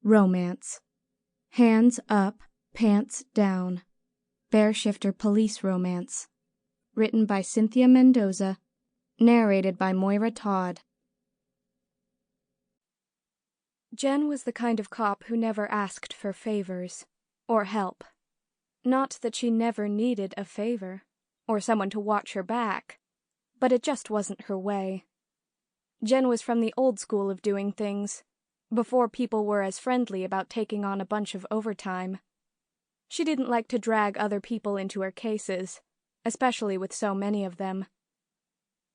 Romance. Hands Up, Pants Down. Shapeshifter Police Romance. Written by Cynthia Mendoza. Narrated by Moira Todd. Jen was the kind of cop who never asked for favors. Or help. Not that she never needed a favor. Or someone to watch her back. But it just wasn't her way. Jen was from the old school of doing things, before people were as friendly about taking on a bunch of overtime. She didn't like to drag other people into her cases, especially with so many of them.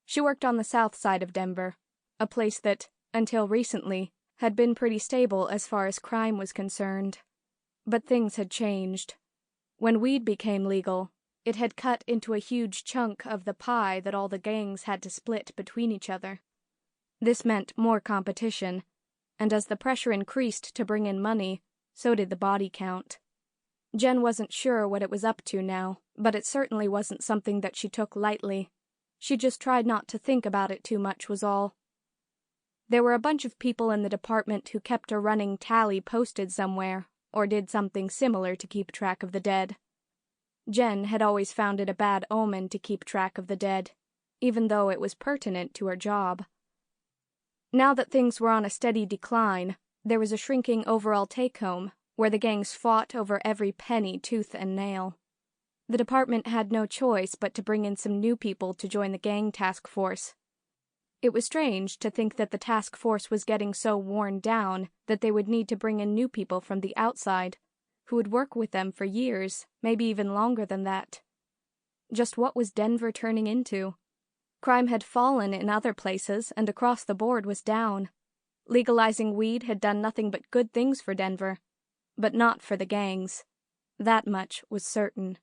She worked on the south side of Denver, a place that, until recently, had been pretty stable as far as crime was concerned. But things had changed. When weed became legal, it had cut into a huge chunk of the pie that all the gangs had to split between each other. This meant more competition, and as the pressure increased to bring in money, so did the body count. Jen wasn't sure what it was up to now, but it certainly wasn't something that she took lightly. She just tried not to think about it too much was all. There were a bunch of people in the department who kept a running tally posted somewhere, or did something similar to keep track of the dead. Jen had always found it a bad omen to keep track of the dead, even though it was pertinent to her job. Now that things were on a steady decline, there was a shrinking overall take-home, where the gangs fought over every penny tooth and nail. The department had no choice but to bring in some new people to join the gang task force. It was strange to think that the task force was getting so worn down that they would need to bring in new people from the outside, who would work with them for years, maybe even longer than that. Just what was Denver turning into? Crime had fallen in other places, and across the board was down. Legalizing weed had done nothing but good things for Denver, but not for the gangs. That much was certain.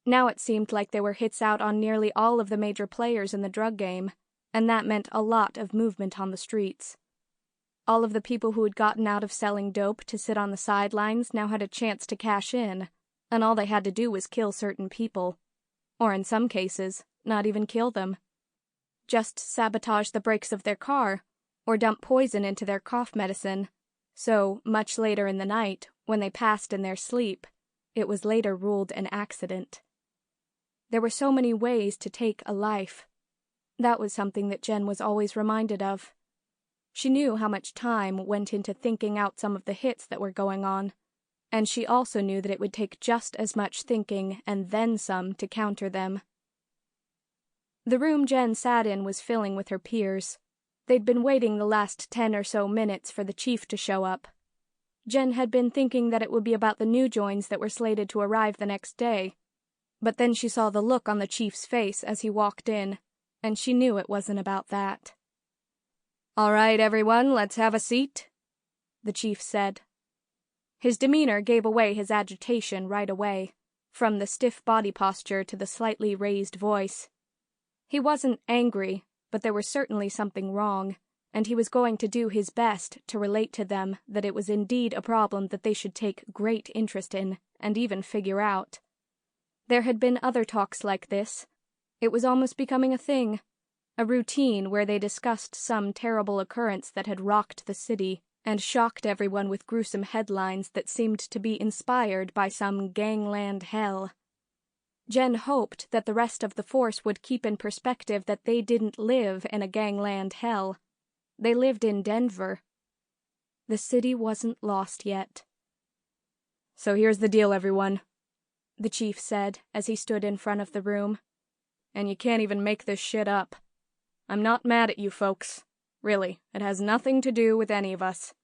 Now it seemed like there were hits out on nearly all of the major players in the drug game, and that meant a lot of movement on the streets. All of the people who had gotten out of selling dope to sit on the sidelines now had a chance to cash in, and all they had to do was kill certain people. Or in some cases, not even kill them. Just sabotage the brakes of their car, or dump poison into their cough medicine. So, much later in the night, when they passed in their sleep, it was later ruled an accident. There were so many ways to take a life. That was something that Jen was always reminded of. She knew how much time went into thinking out some of the hits that were going on, and she also knew that it would take just as much thinking and then some to counter them. The room Jen sat in was filling with her peers. They'd been waiting the last 10 or so minutes for the chief to show up. Jen had been thinking that it would be about the new joins that were slated to arrive the next day, but then she saw the look on the chief's face as he walked in, and she knew it wasn't about that. "All right, everyone, let's have a seat," the chief said. His demeanor gave away his agitation right away, from the stiff body posture to the slightly raised voice. He wasn't angry, but there was certainly something wrong, and he was going to do his best to relate to them that it was indeed a problem that they should take great interest in, and even figure out. There had been other talks like this. It was almost becoming a thing, a routine where they discussed some terrible occurrence that had rocked the city and shocked everyone with gruesome headlines that seemed to be inspired by some gangland hell. Jen hoped that the rest of the force would keep in perspective that they didn't live in a gangland hell. They lived in Denver. The city wasn't lost yet. "So here's the deal, everyone," the chief said as he stood in front of the room. "And you can't even make this shit up. I'm not mad at you folks. Really, it has nothing to do with any of us.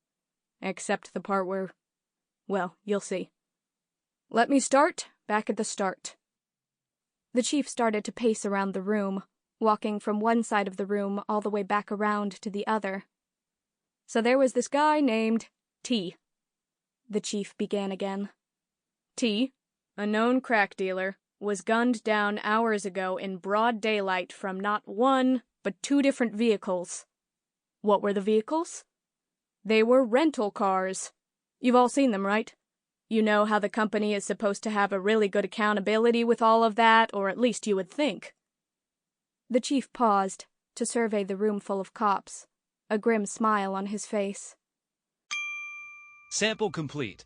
Except the part where, well, you'll see. Let me start back at the start." The chief started to pace around the room, walking from one side of the room all the way back around to the other. "So there was this guy named T," the chief began again. "T, a known crack dealer, was gunned down hours ago in broad daylight from not one, but 2 different vehicles. What were the vehicles? They were rental cars. You've all seen them, right? You know how the company is supposed to have a really good accountability with all of that, or at least you would think." The chief paused to survey the room full of cops, a grim smile on his face. Sample complete.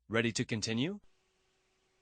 Ready to continue?